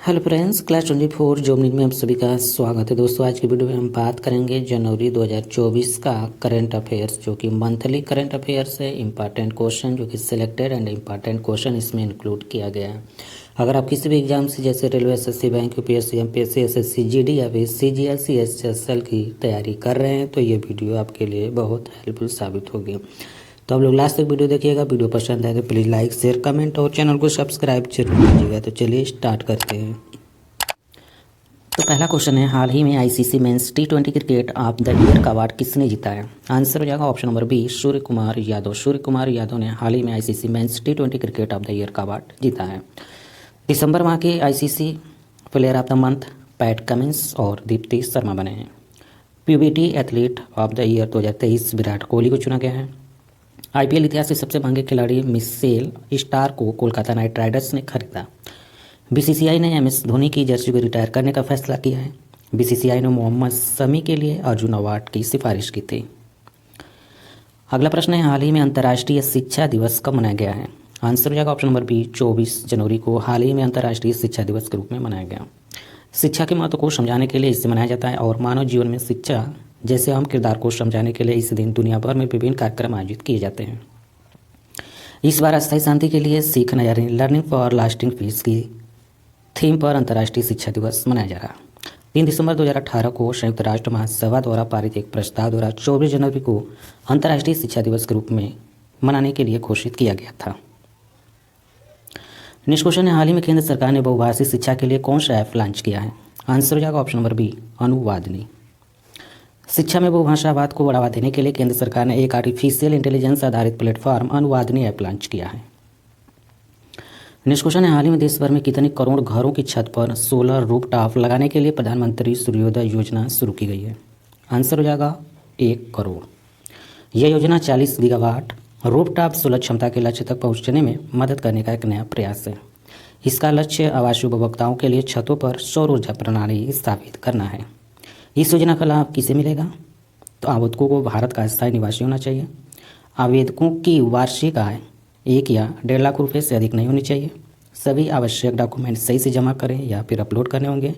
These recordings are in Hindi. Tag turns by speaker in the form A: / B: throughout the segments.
A: हेलो फ्रेंड्स, क्लास 24 जॉब में आप सभी का स्वागत है। दोस्तों, आज की वीडियो में हम बात करेंगे जनवरी 2024 का करंट अफेयर्स, जो कि मंथली करंट अफेयर्स है। इंपॉर्टेंट क्वेश्चन जो कि सिलेक्टेड एंड इंपॉर्टेंट क्वेश्चन इसमें इंक्लूड किया गया है। अगर आप किसी भी एग्जाम से जैसे railway, SSC, bank, UPSC, MPSC, SSC, GD या फिर सीजीएल, एचएसएल की तैयारी कर रहे हैं तो ये वीडियो आपके लिए बहुत हेल्पफुल साबित होगी। तो आप लोग लास्ट तक वीडियो देखिएगा। वीडियो पसंद आए तो प्लीज़ लाइक, शेयर, कमेंट और चैनल को सब्सक्राइब जरूर कीजिएगा। तो चलिए स्टार्ट करते हैं। तो पहला क्वेश्चन है, हाल ही में ICC men's T20 cricket of the year का अवार्ड किसने जीता है? आंसर हो जाएगा option number B, Surya Kumar Yadav. Surya Kumar Yadav ने हाल ही में ICC men's T20 cricket of the year का अवार्ड जीता है। दिसंबर माह के ICC player of the month PAT Cummins और दीप्ति शर्मा बने हैं। PBT athlete of the year 2023 Virat Kohli को चुना गया है। आईपीएल इतिहास के सबसे महंगे खिलाड़ी मिशेल स्टार को कोलकाता नाइट राइडर्स ने खरीदा। बीसीसीआई ने एमएस धोनी की जर्सी को रिटायर करने का फैसला किया है। बीसीसीआई ने मोहम्मद शमी के लिए अर्जुन अवार्ड की सिफारिश की थी। अगला प्रश्न है, हाल ही में अंतर्राष्ट्रीय शिक्षा दिवस कब मनाया गया है? आंसर हो जाएगा ऑप्शन नंबर बी, 24 जनवरी को हाल ही में अंतर्राष्ट्रीय शिक्षा दिवस के रूप में मनाया गया। शिक्षा के महत्व को समझाने के लिए इसे मनाया जाता है और मानव जीवन में शिक्षा जैसे अहम किरदार को समझाने के लिए इस दिन दुनिया भर में विभिन्न कार्यक्रम आयोजित किए जाते हैं। इस बार अस्थायी शांति के लिए सीखना यानी लर्निंग फॉर लास्टिंग पीस की थीम पर अंतर्राष्ट्रीय शिक्षा दिवस मनाया जा रहा। 3 दिसंबर 2018 को संयुक्त राष्ट्र महासभा द्वारा पारित एक प्रस्ताव द्वारा 24 जनवरी को अंतर्राष्ट्रीय शिक्षा दिवस के रूप में मनाने के लिए घोषित किया गया था। नेक्स्ट क्वेश्चन है, हाल ही में केंद्र सरकार ने बहुभाषी शिक्षा के लिए कौन सा ऐप लॉन्च किया है? आंसर हो जाएगा ऑप्शन नंबर बी, अनुवादनी। शिक्षा में बहुभाषावाद को बढ़ावा देने के लिए केंद्र सरकार ने एक आर्टिफिशियल इंटेलिजेंस आधारित प्लेटफॉर्म अनुवादनी ऐप लॉन्च किया है। नेक्स्ट क्वेश्चन है, हाल ही में देश भर में कितने करोड़ घरों की छत पर सोलर रूफटॉप लगाने के लिए प्रधानमंत्री सूर्योदय योजना शुरू की गई है? आंसर हो जाएगा 1 करोड़। यह योजना 40 गीगावाट रूफटॉप सोलर क्षमता के लक्ष्य तक पहुंचने में मदद करने का एक नया प्रयास है। इसका लक्ष्य आवासीय उपभोक्ताओं के लिए छतों पर सौर ऊर्जा प्रणाली स्थापित करना है। इस योजना का लाभ किसे मिलेगा? तो आवेदकों को भारत का स्थायी निवासी होना चाहिए। आवेदकों की वार्षिक आय 1 या 1.5 लाख रुपये से अधिक नहीं होनी चाहिए। सभी आवश्यक डॉक्यूमेंट सही से जमा करें या फिर अपलोड करने होंगे।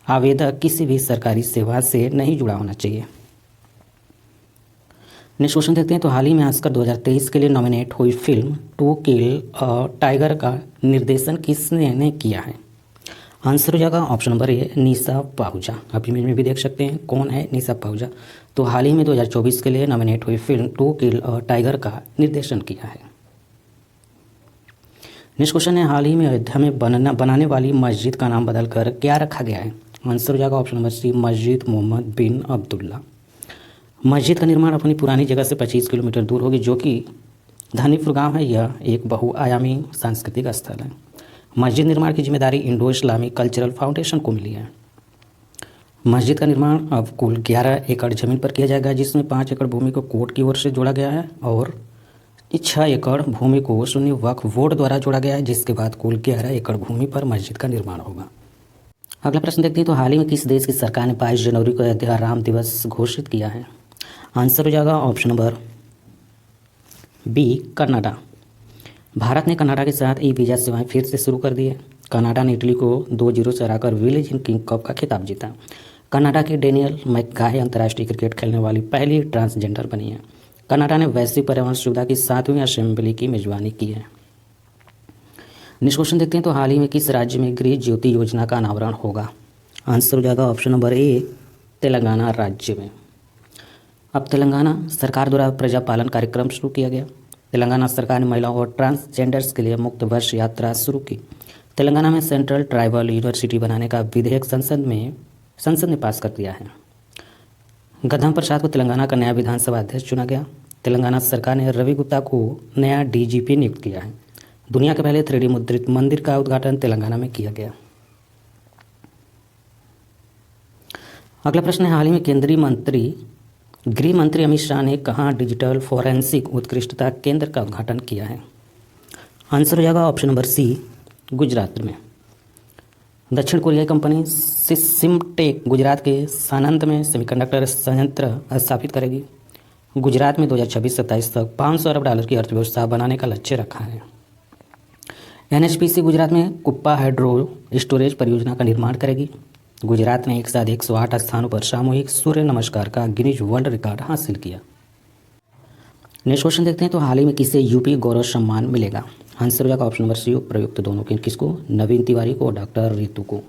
A: आवेदक किसी भी सरकारी सेवा से नहीं जुड़ा होना चाहिए। नेक्स्ट क्वेश्चन देखते हैं, तो हाल ही में ऑस्कर 2023 के लिए नॉमिनेट हुई film to kill a tiger का निर्देशन किसने किया है? आंसर हो जाएगा ऑप्शन नंबर ए, निशा पाहुजा। आप इमेज में भी देख सकते हैं कौन है निशा पाहुजा। तो हाल ही में 2024 के लिए नॉमिनेट हुई film to kill a tiger का निर्देशन किया है। नेक्स्ट क्वेश्चन है, हाल ही में अयोध्या में बनाने वाली मस्जिद का नाम बदलकर क्या रखा गया है? आंसर हो जाएगा ऑप्शन नंबर सी, मस्जिद मोहम्मद बिन अब्दुल्ला। मस्जिद का निर्माण अपनी पुरानी जगह से 25 किलोमीटर दूर होगी, जो कि धानीपुर गांव है। यह एक बहुआयामी सांस्कृतिक स्थल है। मस्जिद निर्माण की जिम्मेदारी इंडो इस्लामिक कल्चरल फाउंडेशन को मिली है। मस्जिद का निर्माण अब कुल 11 एकड़ जमीन पर किया जाएगा, जिसमें 5 एकड़ भूमि को कोर्ट की ओर से जोड़ा गया है और 6 एकड़ भूमि को सुन्नी वक्फ बोर्ड द्वारा जोड़ा गया है, जिसके बाद कुल 11 एकड़ भूमि पर मस्जिद का निर्माण होगा। अगला प्रश्न देखते हैं, तो हाल ही में किस देश की सरकार ने 22 जनवरी को अयोध्या राम दिवस घोषित किया है? आंसर हो जाएगा option number B, Canada. Bharat ने कनाडा के साथ ई वीज़ा सेवाएं फिर से शुरू कर दी है। कनाडा ने इटली को 2-0 से हराकर विलेज इन किंग कप का खिताब जीता। कनाडा की डेनियल मैकगाहे अंतर्राष्ट्रीय क्रिकेट खेलने वाली पहली ट्रांसजेंडर बनी है। कनाडा ने वैश्विक पर्यावरण सुविधा की 7वीं असेंबली की मेजबानी की है। नेक्स्ट क्वेश्चन देखते हैं, तो हाल ही में किस राज्य में गृह ज्योति योजना का अनावरण होगा? आंसर हो जाएगा ऑप्शन नंबर ए, तेलंगाना राज्य में। अब तेलंगाना सरकार द्वारा प्रजा पालन कार्यक्रम शुरू किया गया। तेलंगाना सरकार ने महिलाओं और ट्रांसजेंडर्स के लिए मुक्त वर्ष यात्रा शुरू की। तेलंगाना में सेंट्रल ट्राइबल यूनिवर्सिटी बनाने का विधेयक संसद ने पास कर दिया है। गधम प्रसाद को तेलंगाना का नया विधानसभा अध्यक्ष चुना गया। तेलंगाना सरकार ने रवि गुप्ता को नया डीजीपी नियुक्त किया है। दुनिया के पहले 3D मुद्रित मंदिर का उद्घाटन तेलंगाना में किया गया। अगला प्रश्न है, हाल ही में केंद्रीय गृह मंत्री अमित शाह ने कहाँ डिजिटल फोरेंसिक उत्कृष्टता केंद्र का उद्घाटन किया है? आंसर हो जाएगा ऑप्शन नंबर सी, गुजरात में। दक्षिण कोरियाई कंपनी सिमटेक गुजरात के सानंद में सेमीकंडक्टर संयंत्र स्थापित करेगी। गुजरात में 2026-27 तक $500 अरब की अर्थव्यवस्था बनाने का लक्ष्य रखा है। एनएचपीसी गुजरात में कुप्पा हाइड्रो स्टोरेज परियोजना का निर्माण करेगी। गुजरात ने एक साथ 108 स्थानों पर सामूहिक सूर्य नमस्कार का गिनीज वर्ल्ड रिकॉर्ड हासिल किया। नेक्स्ट क्वेश्चन देखते हैं। तो हाल ही में किसे यूपी गौरव सम्मान मिलेगा? आंसर हो जाएगा ऑप्शन नंबर सी उपयुक्त दोनों के। किसको? नवीन तिवारी को, डॉक्टर रितु को।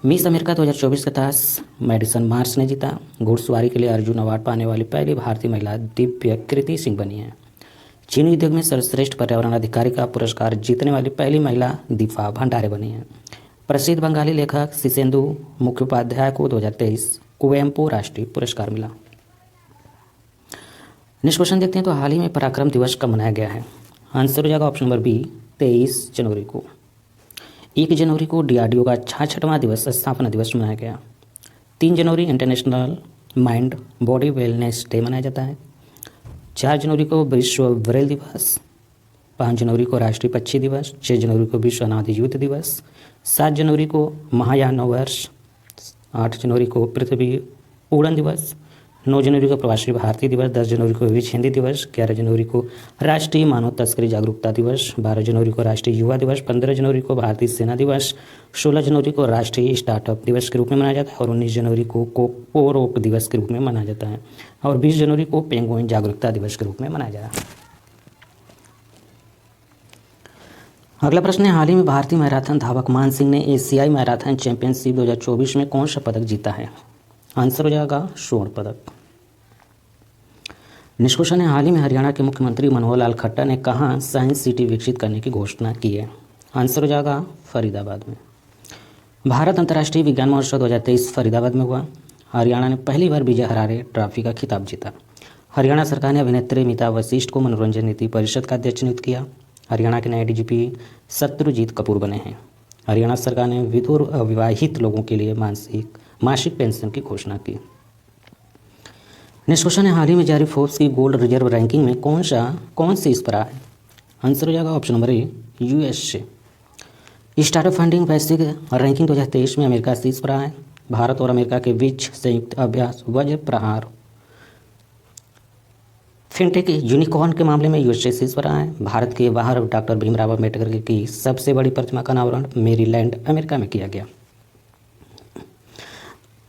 A: मिस अमेरिका 2024 का टास्क मेडिसन मार्स ने जीता। घुड़सवारी के लिए अर्जुन अवार्ड पाने वाली पहली भारतीय महिला दिव्य कृति सिंह बनी है। चीनी उद्योग में सर्वश्रेष्ठ पर्यावरण अधिकारी का पुरस्कार जीतने वाली पहली महिला दीपा भंडारे बनी है। प्रसिद्ध बंगाली लेखक शिशेंदु मुखोपाध्याय को 2023 कुवेम्पु राष्ट्रीय पुरस्कार मिला। नेक्स्ट क्वेश्चन देखते हैं। तो हाल ही में पराक्रम दिवस कब मनाया गया है? आंसर हो जाएगा ऑप्शन नंबर बी 23 जनवरी को। 1 जनवरी को डीआरडीओ का 66वां दिवस स्थापना दिवस मनाया गया। 3 जनवरी international mind body wellness day मनाया जाता है। 4 जनवरी को विश्व ब्रेल दिवस। 5 जनवरी को राष्ट्रीय पक्षी दिवस। 6 जनवरी को विश्व अनाथ युद्ध दिवस। 7 जनवरी को महायान नववर्ष। 8 जनवरी को पृथ्वी उड़न दिवस। 9 जनवरी को प्रवासी भारतीय दिवस। 10 जनवरी को विश्व हिंदी दिवस। 11 जनवरी को राष्ट्रीय मानव तस्करी जागरूकता दिवस। 12 जनवरी को राष्ट्रीय युवा दिवस। 15 जनवरी को भारतीय सेना दिवस। 16 जनवरी को राष्ट्रीय स्टार्टअप दिवस के रूप में मनाया जाता है और 19 जनवरी को कोरोक दिवस के रूप में मनाया जाता है और 20 जनवरी को पेंगुइन जागरूकता दिवस के रूप में मनाया जाता है। अगला प्रश्न है, हाल ही में भारतीय मैराथन धावक मान सिंह ने एशियाई मैराथन चैंपियनशिप 2024 में कौन सा पदक जीता है? आंसर हो जाएगा स्वर्ण पदक। नेक्स्ट क्वेश्चन है, हाल ही में हरियाणा के मुख्यमंत्री मनोहर लाल खट्टर ने कहाँ साइंस सिटी विकसित करने की घोषणा की है? आंसर हो जाएगा फरीदाबाद में। भारत अंतर्राष्ट्रीय विज्ञान महोत्सव 2023 फरीदाबाद में हुआ। हरियाणा ने पहली बार विजय हरारे ट्रॉफी का खिताब जीता। हरियाणा सरकार ने अभिनेत्री मीता वशिष्ठ को मनोरंजन नीति परिषद का अध्यक्ष नियुक्त किया। हरियाणा के नए डीजीपी शत्रुजीत कपूर बने हैं। हरियाणा सरकार ने विधुर अविवाहित लोगों के लिए मासिक पेंशन की घोषणा की। नेक्स्ट क्वेश्चन है, हाल ही में जारी फोर्ब्स की गोल्ड रिजर्व रैंकिंग में कौन सी इस पर है? आंसर हो जाएगा option number A USA. Startup funding वैश्विक रैंकिंग 2023 में अमेरिका शीर्ष पर है। भारत और अमेरिका के बीच संयुक्त अभ्यास वज्र प्रहार फिनटेक यूनिकॉर्न के मामले में यूएसए शीर्ष पर है। भारत के बाहर डॉक्टर भीमराव अम्बेडकर की सबसे बड़ी प्रतिमा का अनावरण मेरीलैंड अमेरिका में किया गया।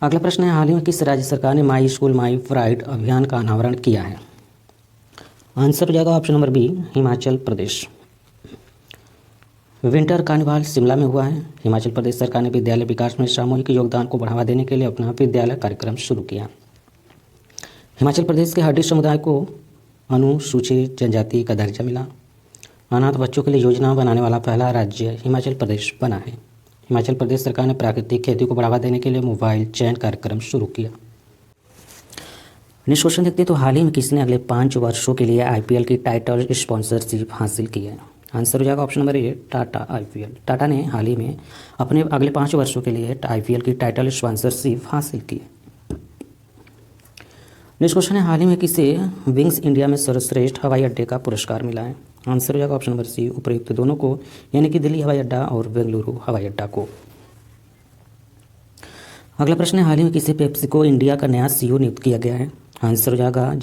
A: अगला प्रश्न है, हाल ही में किस राज्य सरकार ने माई स्कूल माई प्राइड अभियान का अनावरण किया है? आंसर हो जाएगा option number B Himachal Pradesh. Winter carnival Shimla में हुआ है। हिमाचल प्रदेश सरकार ने विद्यालय विकास में सामूहिक योगदान को बढ़ावा देने के लिए अपना विद्यालय कार्यक्रम शुरू किया। हिमाचल प्रदेश के हड्डी समुदाय को अनुसूचित जनजाति का दर्जा मिला। अनाथ बच्चों के लिए योजना बनाने वाला पहला राज्य हिमाचल प्रदेश बना है। हिमाचल प्रदेश सरकार ने प्राकृतिक खेती को बढ़ावा देने के लिए मोबाइल चयन कार्यक्रम शुरू किया। नेक्स्ट क्वेश्चन देखते हैं, तो हाल ही में किसने अगले 5 वर्षों के लिए आईपीएल की टाइटल स्पॉन्सरशिप हासिल की है? आंसर हो जाएगा option number A Tata IPL. Tata ने हाल ही में अपने अगले 5 वर्षों के लिए आईपीएल की टाइटल स्पॉन्सरशिप हासिल की। नेक्स्ट क्वेश्चन है, हाल ही में किसे विंग्स इंडिया में सर्वश्रेष्ठ हवाई अड्डे का पुरस्कार मिला है? आंसर हो जाएगा ऑप्शन नंबर सी उपयुक्त दोनों को, यानी कि दिल्ली हवाई अड्डा और बेंगलुरु हवाई अड्डा को। अगला प्रश्न है, हाल ही में किसे पेप्सिको इंडिया का नया सीईओ नियुक्त किया गया है? आंसर हो जाएगा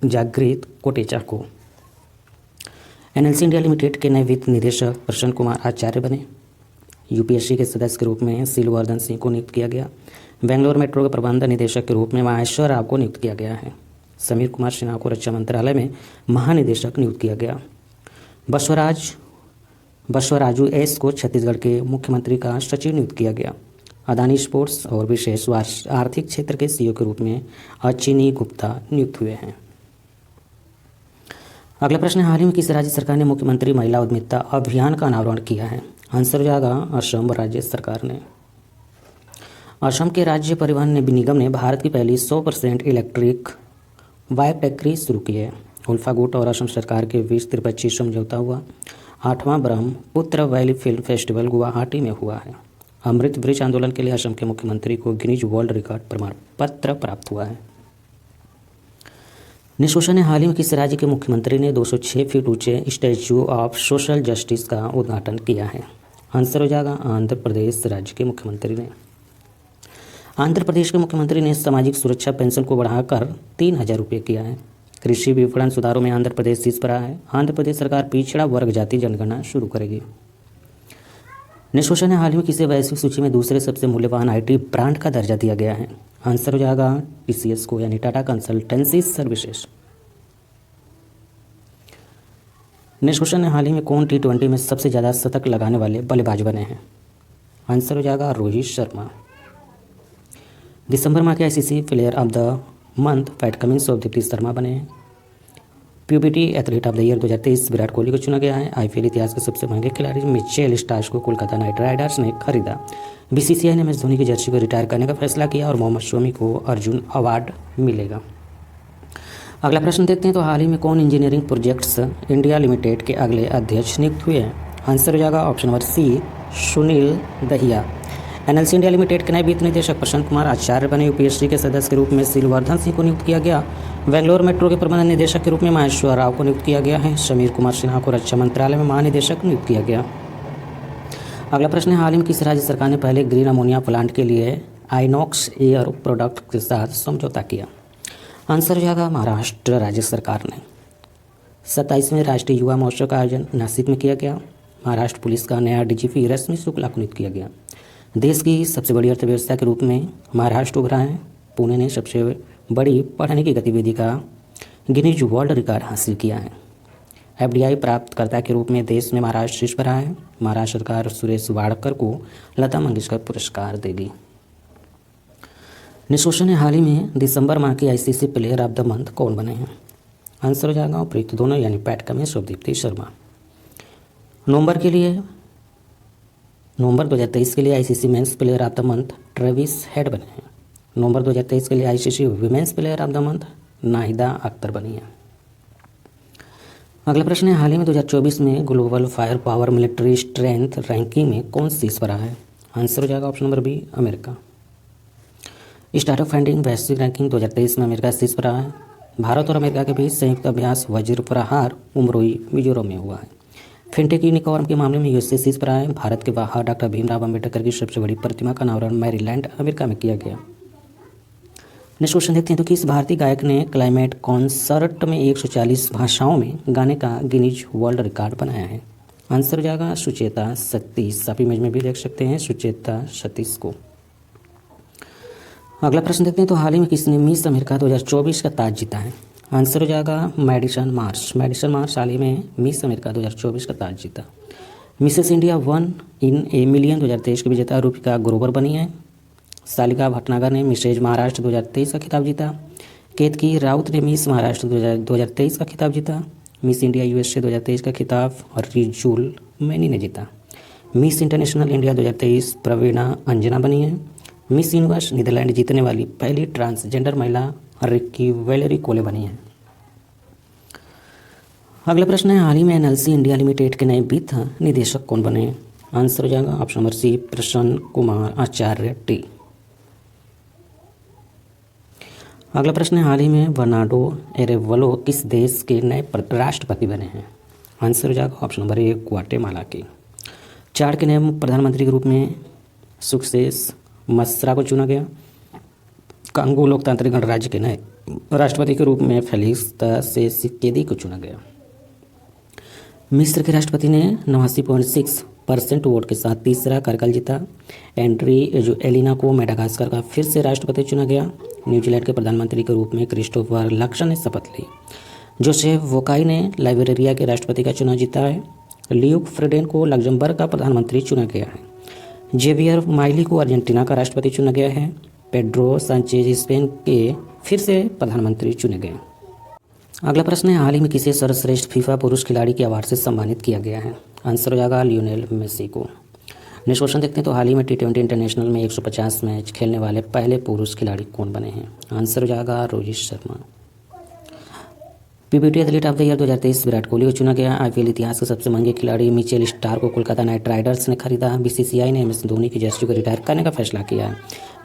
A: जागृत कोटेचा को। एनएलसी इंडिया लिमिटेड के नए वित्त निदेशक प्रसन्न कुमार आचार्य बने। यूपीएससी के सदस्य के रूप में सिलवर्धन सिंह को नियुक्त किया गया। बेंगलोर मेट्रो के प्रबंध निदेशक के रूप में माहेश्वर राव को नियुक्त किया गया है। समीर कुमार सिन्हा को रक्षा मंत्रालय में महानिदेशक नियुक्त किया गया। बसवराजू एस को छत्तीसगढ़ के मुख्यमंत्री का सचिव नियुक्त किया गया। अदानी स्पोर्ट्स और विशेष आर्थिक क्षेत्र के सीईओ के रूप में अचिनी गुप्ता नियुक्त हुए हैं। अगला प्रश्न है, हाल ही में किस राज्य सरकार ने मुख्यमंत्री महिला उद्यमिता अभियान का अनावरण किया है? आंसर हो जाएगा असम राज्य सरकार ने। असम के राज्य परिवहन निगम ने भारत की पहली 100% इलेक्ट्रिक बाइक टैक्सी शुरू की है। उल्फा गुट और असम सरकार के बीच त्रिपक्षीय समझौता हुआ। 8वां Brahmaputra valley film festival Guwahati में हुआ है। अमृत ब्रिज आंदोलन के लिए असम के मुख्यमंत्री को गिनीज वर्ल्ड रिकॉर्ड प्रमाण पत्र प्राप्त हुआ है। नेक्स्ट क्वेश्चन है, हाल ही में किस राज्य के मुख्यमंत्री ने 206 फीट ऊंचे स्टैच्यू ऑफ सोशल जस्टिस का उद्घाटन किया है? आंसर हो जाएगा आंध्र प्रदेश राज्य के मुख्यमंत्री ने। आंध्र प्रदेश के मुख्यमंत्री ने सामाजिक सुरक्षा पेंशन को बढ़ाकर 3,000 रुपये किया है। कृषि विपणन सुधारों में आंध्र प्रदेश शीर्ष पर रहा है। आंध्र प्रदेश सरकार पिछड़ा वर्ग जाति जनगणना शुरू करेगी। नेस्कोशा ने हाल ही में किसे वैश्विक सूची में दूसरे सबसे मूल्यवान आईटी ब्रांड का दर्जा दिया गया है? आंसर हो जाएगा टीसीएस को, यानी टाटा कंसल्टेंसी सर्विसेज। नेस्कोशा ने हाल ही में कौन T20 में सबसे ज़्यादा शतक लगाने वाले बल्लेबाज बने हैं? आंसर हो जाएगा रोहित शर्मा। दिसंबर माह के ICC player of the month PAT Cummins और दीप्ति शर्मा बने हैं। PBT athlete of the year 2023 Virat Kohli को चुना गया है। आईपीएल इतिहास के सबसे महंगे खिलाड़ी मिचेल स्टार्क को कोलकाता नाइट राइडर्स ने खरीदा। बीसीसीआई ने एमएस धोनी की जर्सी को रिटायर करने का फैसला किया और मोहम्मद शमी को अर्जुन अवार्ड मिलेगा। अगला प्रश्न देखते हैं। तो हाल ही में कौन इंजीनियरिंग प्रोजेक्ट्स इंडिया लिमिटेड के अगले अध्यक्ष नियुक्त हुए हैं? आंसर हो जाएगा option number C, Sunil Dahiya. NLC India limited के नए वित्त निदेशक प्रशांत कुमार आचार्य बने। यूपीएससी के सदस्य के रूप में सिलवर्धन सिंह को नियुक्त किया गया। बेंगलोर मेट्रो के प्रबंध निदेशक के रूप में महेश्वर राव को नियुक्त किया गया है। समीर कुमार सिन्हा को रक्षा मंत्रालय में महानिदेशक नियुक्त किया गया। अगला प्रश्न है, हाल ही में किस राज्य सरकार ने पहले ग्रीन अमोनिया प्लांट के लिए आइनॉक्स एयर प्रोडक्ट के साथ समझौता किया? आंसर हो जाएगा महाराष्ट्र राज्य सरकार ने। 27वें राष्ट्रीय युवा महोत्सव का आयोजन नासिक में किया गया। महाराष्ट्र पुलिस का नया डीजीपी रश्मि शुक्ला को नियुक्त किया गया। देश की सबसे बड़ी अर्थव्यवस्था के रूप में महाराष्ट्र उभरा है। पुणे ने सबसे बड़ी पढ़ने की गतिविधि का गिनीज वर्ल्ड रिकॉर्ड हासिल किया है। एफडीआई प्राप्तकर्ता के रूप में देश में महाराष्ट्र शीर्ष पर रहा है। महाराष्ट्र सरकार सुरेश वाडकर को लता मंगेशकर पुरस्कार देगी। नेस्कोशा ने हाल ही में दिसंबर माह के ICC player of the month कौन बने हैं? आंसर हो जाएगा उपयुक्त दोनों, यानी पैट कमिंस और दीप्ति शर्मा। नवंबर 2023 के लिए ICC men's player of the month Travis head बने हैं। नवंबर 2023 के लिए ICC women's player of the month Nahida Akhtar बनी है। अगला प्रश्न है, हाल ही में 2024 में global fire power military strength ranking में कौन शीर्ष पर रहा है? आंसर हो जाएगा option number B, America. Startup funding वैश्विक रैंकिंग 2023 में अमेरिका शीर्ष पर रहा है। भारत और अमेरिका के बीच संयुक्त अभ्यास वज्र प्रहार उमरोई मिजोरम में हुआ है। फिनटेक यूनिकॉर्न के मामले में यूएसए शीर्ष पर आए। भारत के बाहर डॉक्टर भीमराव अंबेडकर की सबसे बड़ी प्रतिमा का अनावरण मैरीलैंड अमेरिका में किया गया। नेक्स्ट क्वेश्चन देखते हैं। तो किस भारतीय गायक ने क्लाइमेट कॉन्सर्ट में 140 भाषाओं में गाने का गिनीज वर्ल्ड रिकॉर्ड बनाया है? आंसर हो जाएगा सुचेता सतीश। आप इमेज में भी देख सकते हैं सुचेता सतीश को। अगला प्रश्न देखते हैं। तो हाल ही में किसने मिस अमेरिका 2024 का ताज जीता है? आंसर हो जाएगा मैडिसन मार्श। मैडिसन मार्श हाल ही में मिस अमेरिका 2024 का ताज जीता। Mrs India 1 in a million 2023 की विजेता रूपिका ग्रोवर बनी है। सालिका भटनागर ने मिसेज महाराष्ट्र 2023 का खिताब जीता। केतकी राउत ने मिस महाराष्ट्र 2023 का खिताब जीता। मिस इंडिया यूएसए 2023 का खिताब रिजुल मैनी ने जीता। मिस इंटरनेशनल इंडिया 2023 प्रवीणा अंजना बनी है। मिस यूनिवर्स नीदरलैंड जीतने वाली पहली ट्रांसजेंडर महिला रिक्की वेलेरी कोले बनी है। अगला प्रश्न है, हाल ही में एनएलसी इंडिया लिमिटेड के नए वित्त निदेशक कौन बने? आंसर हो जाएगा ऑप्शन नंबर सी, प्रसन्न कुमार आचार्य टी। अगला प्रश्न है, हाल ही में बर्नार्डो एरेवलो किस देश के नए राष्ट्रपति बने हैं? आंसर हो जाएगा ऑप्शन नंबर ए, ग्वाटेमाला के। चाड के नए प्रधानमंत्री के रूप में सुक्सेस मसरा को चुना गया। कांगो लोकतांत्रिक गणराज्य के नए राष्ट्रपति के रूप में फेलिक्स त्शेसिकेदी को चुना गया। मिस्र के राष्ट्रपति ने 89.6% वोट के साथ तीसरा कार्यकाल जीता। एंड्री एलिना को मेडागास्कर का फिर से राष्ट्रपति चुना गया। न्यूजीलैंड के प्रधानमंत्री के रूप में क्रिस्टोफर लक्सन ने शपथ ली। जोसेफ वोकाई ने लाइबेरिया के राष्ट्रपति का चुनाव जीता है। लियूक फ्रेडेन को लग्जमबर्ग का प्रधानमंत्री चुना गया है। जेवियर माइली को अर्जेंटीना का राष्ट्रपति चुना गया है। पेड्रो सांचेज स्पेन के फिर से प्रधानमंत्री चुने गए। अगला प्रश्न है, हाल ही में किसे सर्वश्रेष्ठ फीफा पुरुष खिलाड़ी के अवार्ड से सम्मानित किया गया है? आंसर हो जाएगा लियोनेल मेसी को। नेक्स्ट क्वेश्चन देखते हैं। तो हाल ही में T20 इंटरनेशनल में 150 मैच खेलने वाले पहले पुरुष खिलाड़ी कौन बने हैं? आंसर हो जाएगा Rohit Sharma. PBT athlete of the year 2023 Virat Kohli को चुना गया। आईपीएल इतिहास के सबसे महंगे खिलाड़ी मिचेल स्टार्क को कोलकाता नाइट राइडर्स ने खरीदा। बीसीसीआई ने एमएस धोनी की जर्सी को रिटायर करने का फैसला किया है।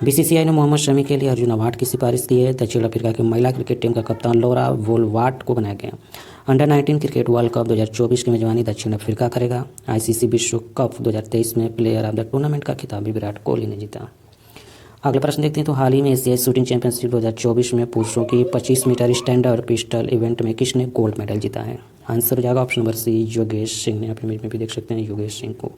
A: बीसीसीआई ने मोहम्मद शमी के लिए अर्जुन अवार्ड की सिफारिश की है। दक्षिण अफ्रीका की महिला क्रिकेट टीम का कप्तान लौरा वोलवाट को बनाया गया। अंडर 19 क्रिकेट वर्ल्ड कप 2024 की मेजबानी दक्षिण अफ्रीका करेगा। आईसीसी विश्व कप 2023 में प्लेयर ऑफ द टूर्नामेंट का खिताब भी विराट कोहली ने जीता। अगला प्रश्न देखते हैं तो हाल ही में एशियाई शूटिंग चैंपियनशिप 2024 में पुरुषों की 25 मीटर स्टैंडर्ड पिस्टल इवेंट में किसने गोल्ड मेडल जीता है? आंसर हो जाएगा option number C, Yogesh Singh ने। अपने इमेज में भी देख सकते हैं योगेश सिंह को।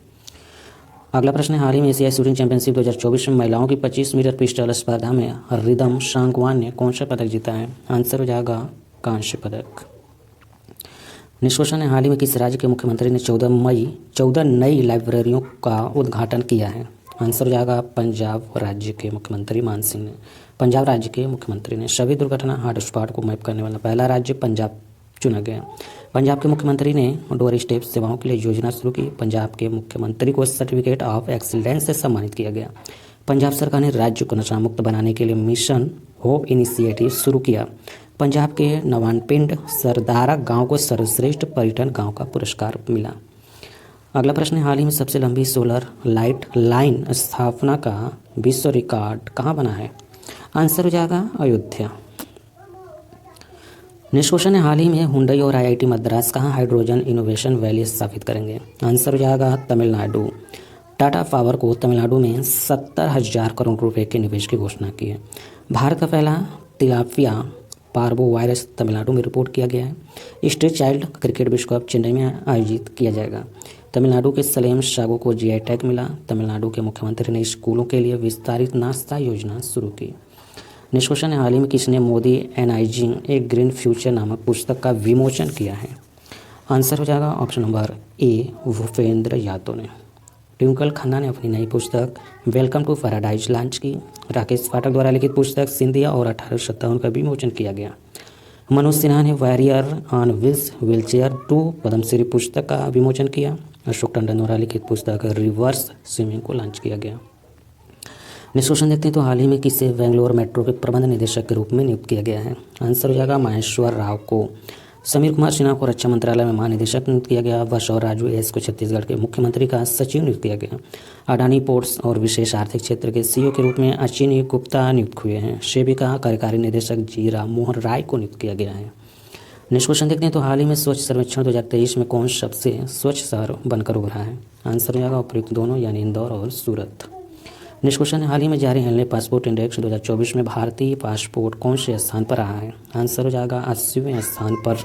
A: अगला प्रश्न है, हाल ही में एशियाई शूटिंग चैंपियनशिप 2024 में महिलाओं की 25 मीटर पिस्टल स्पर्धा में रिदम सांगवान ने कौन सा पदक जीता है? आंसर हो जाएगा कांस्य पदक। नेक्स्ट क्वेश्चन है, हाल ही में किस राज्य के मुख्यमंत्री ने 14 नई लाइब्रेरियों का उद्घाटन किया है? आंसर हो जाएगा पंजाब राज्य के मुख्यमंत्री मान सिंह ने। पंजाब राज्य के मुख्यमंत्री ने सभी दुर्घटना हॉटस्पॉट को मैप करने वाला पहला राज्य पंजाब चुना गया। पंजाब के मुख्यमंत्री ने डोर स्टेप सेवाओं के लिए योजना शुरू की। पंजाब के मुख्यमंत्री को सर्टिफिकेट ऑफ एक्सीलेंस से सम्मानित किया गया। पंजाब सरकार ने राज्य को नशा मुक्त बनाने के लिए मिशन होप इनिशिएटिव शुरू किया। पंजाब के नवानपिंड सरदारा गांव को सर्वश्रेष्ठ पर्यटन गांव का पुरस्कार मिला। अगला प्रश्न है, हाल ही में सबसे लंबी सोलर लाइट लाइन स्थापना का विश्व रिकॉर्ड कहाँ बना है? आंसर हो जाएगा अयोध्या। नेक्स्ट क्वेश्चन है, हाल ही में हुंडई और आईआईटी मद्रास कहाँ हाइड्रोजन इनोवेशन वैली स्थापित करेंगे? आंसर हो जाएगा तमिलनाडु। टाटा पावर को तमिलनाडु में 70,000 करोड़ रुपए के निवेश की घोषणा की है। भारत का पहला तिलापिया पार्बो वायरस तमिलनाडु में रिपोर्ट किया गया है। स्ट्रीट चाइल्ड क्रिकेट विश्व कप चेन्नई में आयोजित किया जाएगा। तमिलनाडु के सलेम सागो को जीआई टैग मिला। तमिलनाडु के मुख्यमंत्री ने स्कूलों के लिए विस्तारित नाश्ता योजना शुरू की। नेक्स्ट क्वेश्चन है, हाल ही में किसने मोदी एनाइजिंग ए ग्रीन फ्यूचर नामक पुस्तक का विमोचन किया है? आंसर हो जाएगा option number A, Bhupendra Yadav ने। ट्विंकल खन्ना ने अपनी नई पुस्तक वेलकम टू पैराडाइज लॉन्च की। राकेश पाठक द्वारा लिखित पुस्तक सिंधिया और 1857 का विमोचन किया गया। मनोज सिन्हा ने warrior on wheels wheelchair 2 Padmashri पुस्तक का विमोचन किया। अशोक टंडन द्वारा लिखित पुस्तक रिवर्स स्विमिंग को लॉन्च किया गया। नेक्स्ट क्वेश्चन देखते हैं तो हाल ही में किसे बेंगलोर मेट्रो के प्रबंध निदेशक के रूप में नियुक्त किया गया है? आंसर हो जाएगा महेश्वर राव को। समीर कुमार सिन्हा को रक्षा मंत्रालय में महानिदेशक नियुक्त किया गया। बसवर राजू एस को छत्तीसगढ़ के मुख्यमंत्री का सचिव नियुक्त किया गया। अडानी पोर्ट्स और विशेष आर्थिक क्षेत्र के सीईओ के रूप में अचिनी गुप्ता नियुक्त हुए हैं। सेबी का कार्यकारी निदेशक जी राम मोहन राय को नियुक्त किया गया है। नेक्स्ट क्वेश्चन देखते हैं तो हाल ही में स्वच्छ सर्वेक्षण 2023 में कौन सबसे स्वच्छ शहर बनकर उभरा है? आंसर हो जाएगा उपयुक्त दोनों, यानी इंदौर और सूरत। नेक्स्ट क्वेश्चन है, हाल ही में जारी हेनले पासपोर्ट इंडेक्स 2024 में भारतीय पासपोर्ट कौन से स्थान पर रहा है? आंसर हो जाएगा 80वें स्थान पर।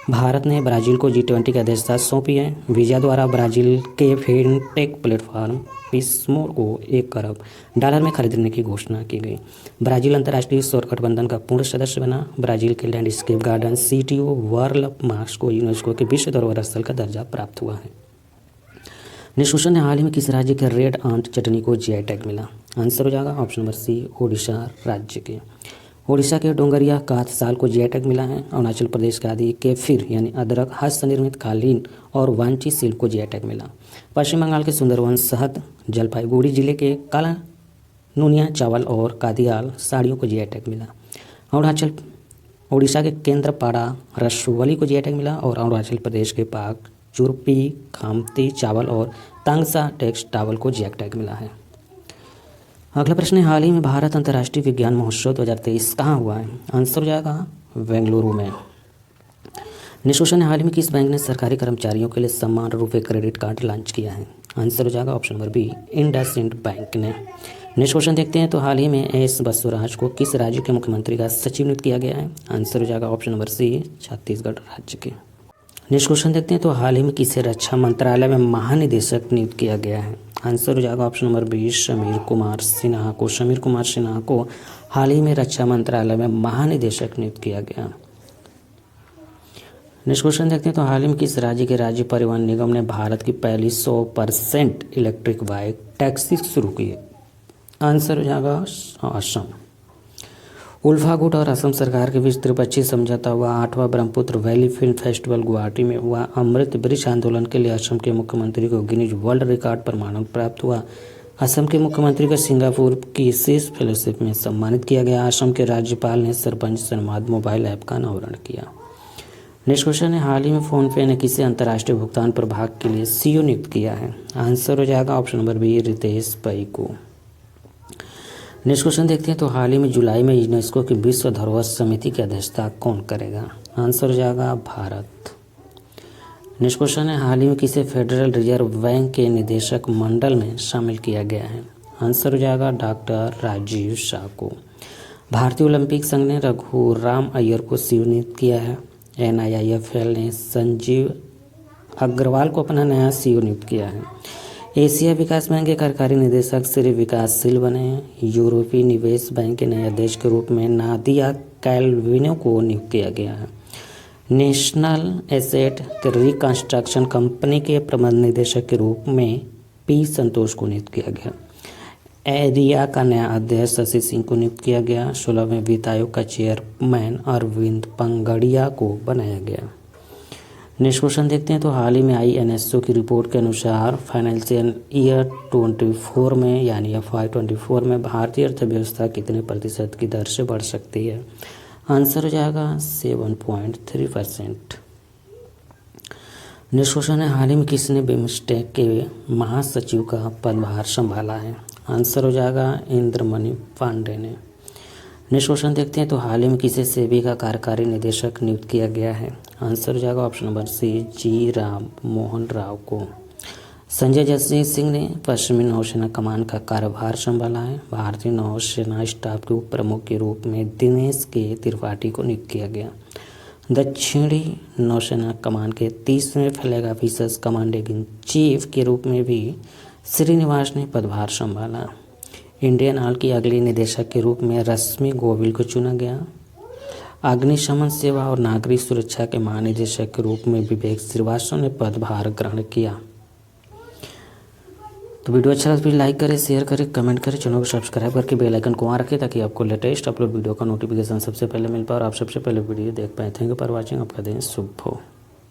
A: भारत ने ब्राज़ील को G20 की अध्यक्षता सौंपी है। वीज़ा द्वारा Brazil K fintech platform Pismo को $1 करोड़ में खरीदने की घोषणा की गई। ब्राज़ील अंतर्राष्ट्रीय सौर गठबंधन का पूर्ण सदस्य बना। ब्राज़ील के लैंडस्केप गार्डन सिटीओ वर्ल्ड मार्क्स को यूनेस्को के विश्व धरोहर स्थल का दर्जा प्राप्त हुआ है। नेक्स्ट क्वेश्चन है, हाल ही में किस राज्य के रेड आंट चटनी को जीआई टैग मिला? आंसर हो जाएगा ऑप्शन नंबर सी, ओडिशा राज्य के। ओडिशा के डोंगरिया काथ साल को जीआई टैग मिला है। अरुणाचल प्रदेश का आदि केफिर यानी अदरक, हस्त निर्मित कालीन और वांची सिल्क को जीआई टैग मिला। पश्चिम बंगाल के सुंदरवन शहद, जलपाईगुड़ी जिले के काला नूनिया चावल और कादियाल साड़ियों को जीआई टैग मिला। ओडिशा के केंद्रपाड़ा रसवली को जीआई टैग मिला और अरुणाचल प्रदेश के पाक चुरपी खामती चावल और तांगसा टेक्स टावल को जीआई टैग मिला है। अगला प्रश्न है, हाल ही में भारत अंतर्राष्ट्रीय विज्ञान महोत्सव 2023 कहाँ हुआ है? आंसर हो जाएगा बेंगलुरु में। नेक्स्ट क्वेश्चन है, हाल ही में किस बैंक ने सरकारी कर्मचारियों के लिए समान रूपे क्रेडिट कार्ड लॉन्च किया है? आंसर हो जाएगा option number B, IndusInd bank ने। नेक्स्ट क्वेश्चन देखते हैं तो हाल ही में एस बसवराज को किस राज्य के मुख्यमंत्री का सचिव नियुक्त किया गया है? आंसर हो जाएगा ऑप्शन नंबर सी, छत्तीसगढ़ राज्य के। नेक्स्ट क्वेश्चन देखते हैं तो हाल ही में किसे रक्षा मंत्रालय में महानिदेशक नियुक्त किया गया है? आंसर हो जाएगा option number B, Sameer Kumar Sinha को। समीर कुमार सिन्हा को हाल ही में रक्षा मंत्रालय में महानिदेशक नियुक्त किया गया। नेक्स्ट क्वेश्चन देखते हैं तो हाल ही में किस राज्य के राज्य परिवहन निगम ने भारत की पहली 100% इलेक्ट्रिक बाइक टैक्सी शुरू की है? आंसर हो जाएगा असम। उल्फा गुट और असम सरकार के बीच त्रिपक्षीय समझौता हुआ। 8वां Brahmaputra valley film festival Guwahati में हुआ। अमृत वृक्ष आंदोलन के लिए असम के मुख्यमंत्री को गिनीज वर्ल्ड रिकॉर्ड प्रमाणन प्राप्त हुआ। असम के मुख्यमंत्री को सिंगापुर की शीर्ष फेलोशिप में सम्मानित किया गया। असम के राज्यपाल ने सरपंच संवाद मोबाइल ऐप का अनावरण किया। नेक्स्ट क्वेश्चन है, हाल ही में फोनपे ने किसे अंतर्राष्ट्रीय भुगतान प्रभाग के लिए सीईओ नियुक्त किया है? आंसर हो जाएगा ऑप्शन नंबर बी, रितेश पै को। नेक्स्ट क्वेश्चन देखते हैं तो हाल ही में जुलाई में यूनेस्को की विश्व धरोहर समिति की अध्यक्षता कौन करेगा? आंसर हो जाएगा भारत। नेक्स्ट क्वेश्चन है, हाल ही में किसे फेडरल रिजर्व बैंक के निदेशक मंडल में शामिल किया गया है? आंसर हो जाएगा डॉक्टर राजीव शाह को। भारतीय ओलंपिक संघ ने रघुराम अय्यर को नियुक्त किया है। NIIFL ने संजीव अग्रवाल को अपना नया CEO नियुक्त किया है। एशिया विकास बैंक के कार्यकारी निदेशक श्री विकासशील बने। यूरोपीय निवेश बैंक के नए अध्यक्ष के रूप में नादिया कैल्विनो को नियुक्त किया गया है। नेशनल एसेट रिकंस्ट्रक्शन कंपनी के प्रबंध निदेशक के रूप में P संतोष को नियुक्त किया गया। एरिया का नया अध्यक्ष शशि सिंह को नियुक्त किया गया। 16वें वित्त आयोग का चेयरमैन अरविंद पंगड़िया को बनाया गया। नेक्स्ट क्वेश्चन देखते हैं। तो हाल ही में आई NSO की रिपोर्ट के अनुसार फाइनेंशियल ईयर 24 में यानी FY 24 में भारतीय अर्थव्यवस्था कितने प्रतिशत की दर से बढ़ सकती है? आंसर हो जाएगा 7.3%। नेक्स्ट क्वेश्चन है, हाल ही में किसने बिम्स्टेक के महासचिव का पदभार संभाला है? आंसर हो जाएगा इंद्रमणि पांडे ने। नेक्स्ट क्वेश्चन देखते हैं। तो हाल ही में किसे सेबी का कार्यकारी निदेशक नियुक्त किया गया है? आंसर हो जाएगा option number C G Ram Mohan Rao को। संजय जसवीर सिंह ने पश्चिमी नौसेना कमान का कार्यभार संभाला है। भारतीय नौसेना स्टाफ के उप प्रमुख के रूप में दिनेश के त्रिपाठी को नियुक्त किया गया। दक्षिणी नौसेना कमान के 30वें flag officers commanding in chief के रूप में भी श्रीनिवास ने पदभार संभाला। इंडियन ऑयल की अगली निदेशक के रूप में रश्मि गोविल को चुना गया। अग्निशमन सेवा और नागरिक सुरक्षा के महानिदेशक के रूप में विवेक श्रीवास्तव ने पदभार ग्रहण किया। तो वीडियो अच्छा लगा तो लाइक करें, शेयर करें, कमेंट करें, चैनल को सब्सक्राइब करके बेल आइकन को वहाँ रखें ताकि आपको लेटेस्ट अपलोड वीडियो का नोटिफिकेशन सबसे पहले मिल पाए और आप सबसे पहले वीडियो देख पाएँ। Thank you for watching. आपका दिन शुभ हो।